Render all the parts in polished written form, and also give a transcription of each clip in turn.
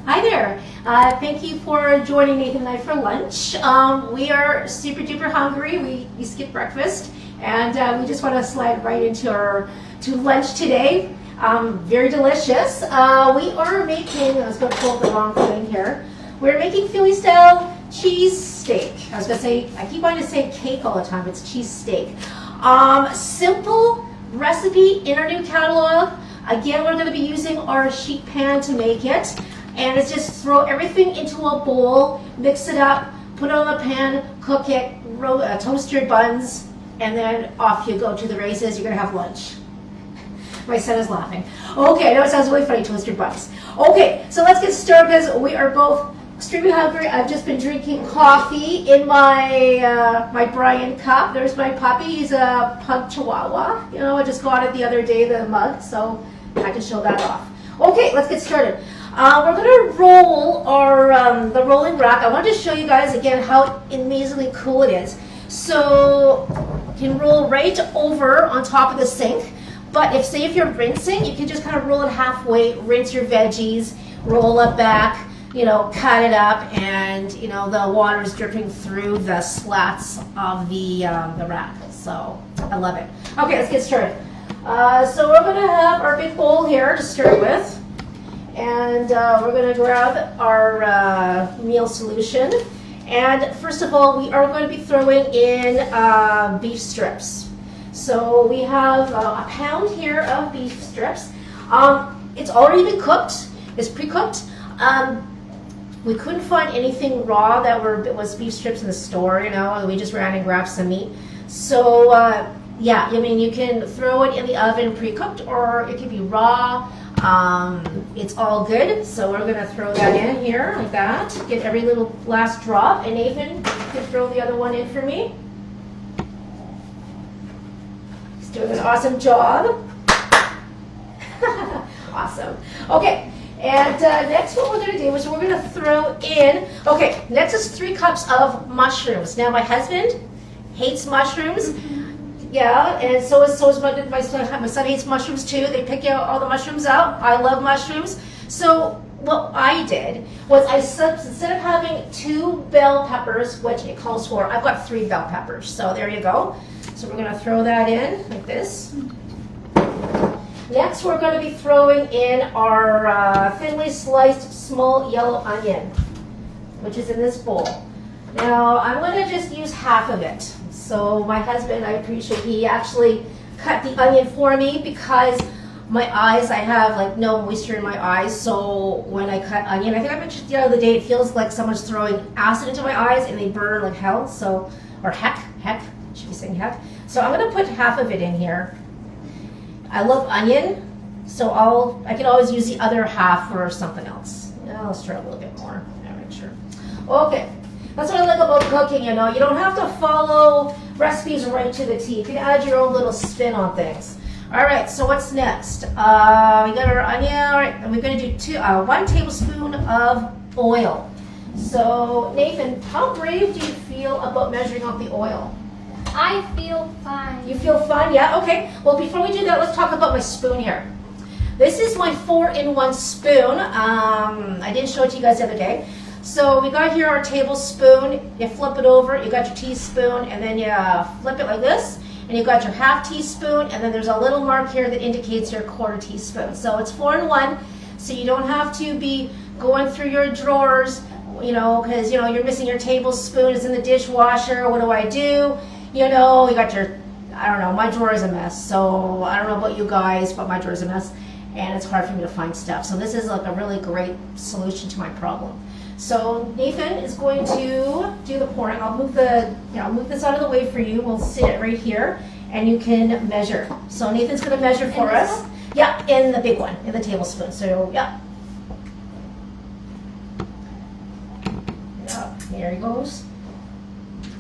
Hi there. Thank you for joining Nathan and I for lunch. We are super duper hungry. We skipped breakfast and we just want to slide right into our lunch today. Very delicious. We are making, I was going to pull up the wrong thing here. We're making Philly style cheese steak. I was going to say, I keep wanting to say cake all the time. It's cheese steak. Simple recipe in our new catalog. Again, we're going to be using our sheet pan to make it. And it's just throw everything into a bowl, mix it up, put it on the pan, cook it, toast your buns, and then off you go to the races. You're going to have lunch. My son is laughing. Okay, I know it sounds really funny, toast your buns. Okay, so let's get started because we are both extremely hungry. I've just been drinking coffee in my my Brian cup. There's my puppy. He's a pug chihuahua. You know, I just got it the other day, the mug, so I can show that off. Okay, let's get started. We're going to roll our the rolling rack. I wanted to show you guys again how amazingly cool it is. So you can roll right over on top of the sink. But if you're rinsing, you can just kind of roll it halfway, rinse your veggies, roll it back, you know, cut it up, and you know the water is dripping through the slats of the rack. So I love it. Okay, let's get started. So we're going to have our big bowl here to start with. And we're going to grab our meal solution. And first of all, we are going to be throwing in beef strips. So we have a pound here of beef strips. It's already been cooked. It's pre-cooked. We couldn't find anything raw that was beef strips in the store, you know. We just ran and grabbed some meat. So yeah, I mean, you can throw it in the oven pre-cooked, or it can be raw. It's all good, so we're going to throw that in here like that. Get every little last drop, and Nathan, you can throw the other one in for me. He's doing an awesome job. Awesome. Okay, and next what we're going to do is we're going to throw in, okay, next is 3 cups of mushrooms. Now my husband hates mushrooms. Yeah, and so is my son hates mushrooms too. They pick out all the mushrooms out. I love mushrooms. So what I did was instead of having 2 bell peppers, which it calls for, I've got 3 bell peppers. So there you go. So we're going to throw that in like this. Next, we're going to be throwing in our thinly sliced small yellow onion, which is in this bowl. Now, I'm going to just use half of it. So my husband, I appreciate, he actually cut the onion for me because my eyes, I have like no moisture in my eyes. So when I cut onion, I think I mentioned the other day, it feels like someone's throwing acid into my eyes and they burn like hell. So, or heck, I should be saying heck. So I'm going to put half of it in here. I love onion, so I can always use the other half for something else. I'll stir it a little bit more. Yeah, make sure. Okay. That's what I like about cooking, you know. You don't have to follow recipes right to the T. You can add your own little spin on things. All right, so what's next? We got our onion, all right, and we're going to do 1 tablespoon of oil. So, Nathan, how brave do you feel about measuring out the oil? I feel fine. You feel fine? Yeah, okay. Well, before we do that, let's talk about my spoon here. This is my 4-in-1 spoon. I didn't show it to you guys the other day. So we got here our tablespoon, you flip it over, you got your teaspoon, and then you flip it like this, and you got your half teaspoon, and then there's a little mark here that indicates your 1/4 teaspoon. So it's 4-in-1, so you don't have to be going through your drawers, you know, because, you know, you're missing your tablespoon, it's in the dishwasher, what do I do? You know, you got your, I don't know, my drawer is a mess, so I don't know about you guys, but my drawer is a mess, and it's hard for me to find stuff. So this is like a really great solution to my problem. So Nathan is going to do the pouring. I'll move this out of the way for you. We'll sit it right here, and you can measure. So Nathan's going to measure for us. Yeah, in the big one, in the tablespoon. So yeah. Yeah, there he goes.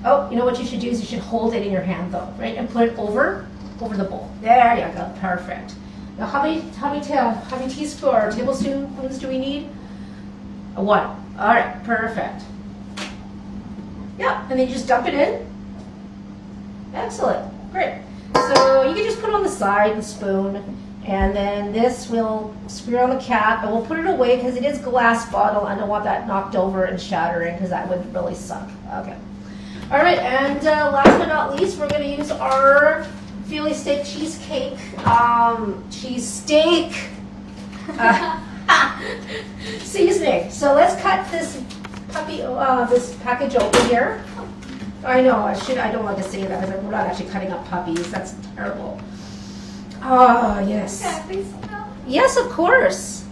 Oh, you know what you should do is you should hold it in your hand though, right, and put it over the bowl. There you go. Perfect. Now, how many teaspoons or tablespoons do we need? 1. All right, perfect. Yeah, and then you just dump it in. Excellent, great. So you can just put it on the side, the spoon, And then this will screw on the cap, and we'll put it away because it is glass bottle. I don't want that knocked over and shattering because that would really suck. Okay. All right, and last but not least, we're going to use our Shawna-Lynne cheesecake, cheesesteak seasoning. So let's cut this puppy, this package open here. I know, I don't like to say that because we're not actually cutting up puppies. That's terrible. Oh, yes. Can I please smell? Yes, of course.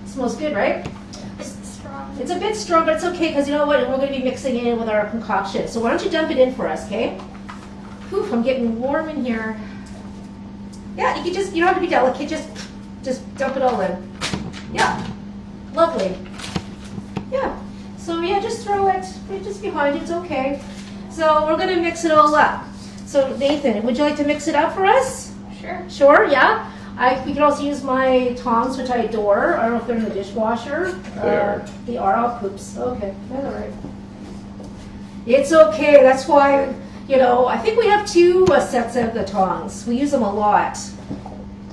Smells good, right? It's strong. It's a bit strong, but it's okay because you know what? We're going to be mixing it in with our concoction. So why don't you dump it in for us, okay? Whew, I'm getting warm in here. Yeah, you don't have to be delicate. Just dump it all in. Yeah, lovely. Yeah. So yeah, just throw it just behind you. It's okay. So we're going to mix it all up. So Nathan, would you like to mix it up for us? Sure. Sure, yeah. We can also use my tongs, which I adore. I don't know if they're in the dishwasher. They are. Oh, poops. Okay, that's all right. It's okay. That's why, I think we have 2 sets of the tongs. We use them a lot.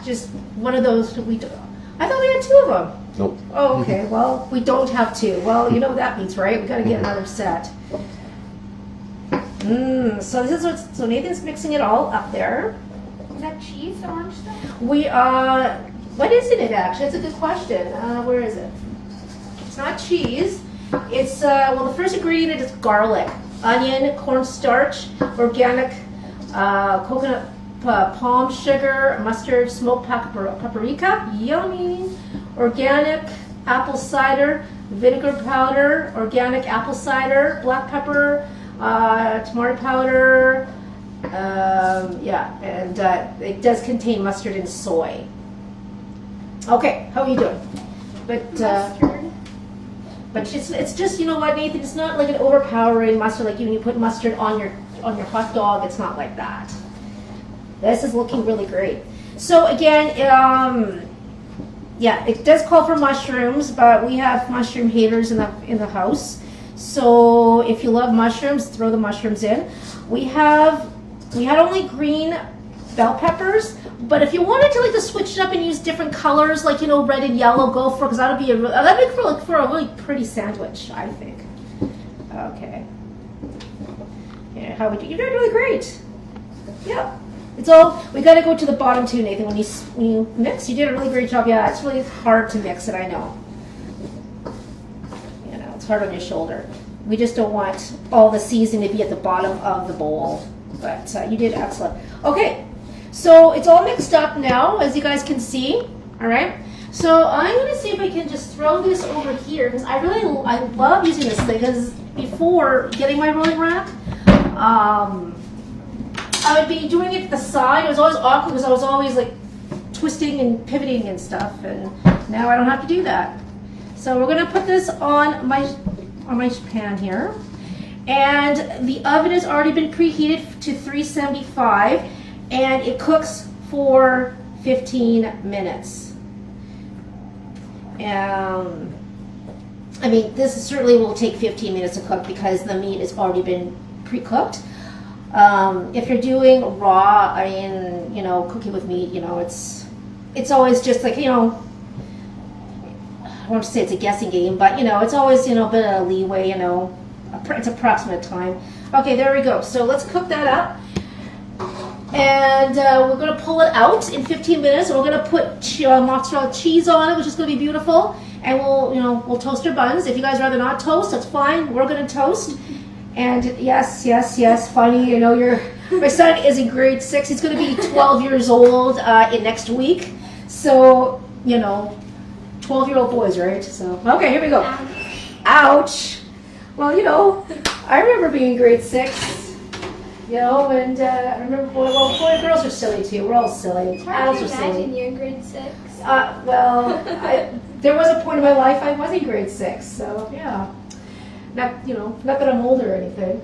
Just one of those. I thought we had 2 of them. Nope. Oh, okay. Well, we don't have 2. Well, you know what that means, right? We got to get another set. So this is so Nathan's mixing it all up there. Is that cheese, the orange stuff? What is in it actually? That's a good question. Where is it? It's not cheese. It's, the first ingredient is garlic, onion, cornstarch, organic coconut palm sugar, mustard, smoked paprika, yummy, organic apple cider, vinegar powder, organic apple cider, black pepper, tomato powder, and it does contain mustard and soy. Okay, how are you doing? But it's just, you know what, Nathan, it's not like an overpowering mustard like when you put mustard on your hot dog. It's not like that. This is looking really great. So again, it does call for mushrooms, but we have mushroom haters in the house. So if you love mushrooms, throw the mushrooms in. We had only green bell peppers, but if you wanted to switch it up and use different colors, like red and yellow, go for it, because that'd make for a really pretty sandwich, I think. Okay. Yeah, how would you? You're doing really great. Yeah. It's all. We got to go to the bottom too, Nathan. When you mix, you did a really great job. Yeah, it's really hard to mix it. I know. It's hard on your shoulder. We just don't want all the seasoning to be at the bottom of the bowl. But you did excellent. Okay, so it's all mixed up now, as you guys can see. All right. So I'm going to see if I can just throw this over here because I love using this thing. Because before getting my rolling rack, I would be doing it at the side. It was always awkward because I was always twisting and pivoting and stuff. And now I don't have to do that. So we're going to put this on my pan here. And the oven has already been preheated to 375 and it cooks for 15 minutes. This certainly will take 15 minutes to cook because the meat has already been pre-cooked. If you're doing raw, cooking with meat, it's always just I won't say it's a guessing game, but it's always a bit of leeway, it's approximate time. Okay, there we go. So let's cook that up, and we're going to pull it out in 15 minutes. And we're going to put mozzarella cheese on it, which is going to be beautiful. And we'll toast our buns. If you guys rather not toast, that's fine. We're going to toast. And yes, funny. My son is in grade 6. He's going to be 12 years old in next week. So 12-year-old boys, right? So, okay, here we go. Ouch. Well, I remember being in grade 6, and I remember, girls are silly too. We're all silly. Adults are silly. Imagine you're in grade 6. There was a point in my life I was in grade 6, so yeah. Not that I'm old or anything.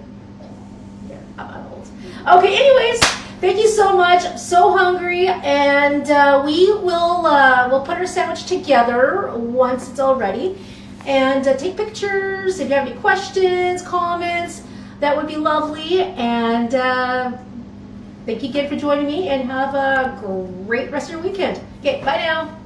Yeah, I'm old. Okay, anyways. Thank you so much. I'm so hungry, and we'll put our sandwich together once it's all ready, and take pictures. If you have any questions, comments, that would be lovely. And Thank you again for joining me, and have a great rest of your weekend. Okay, bye now.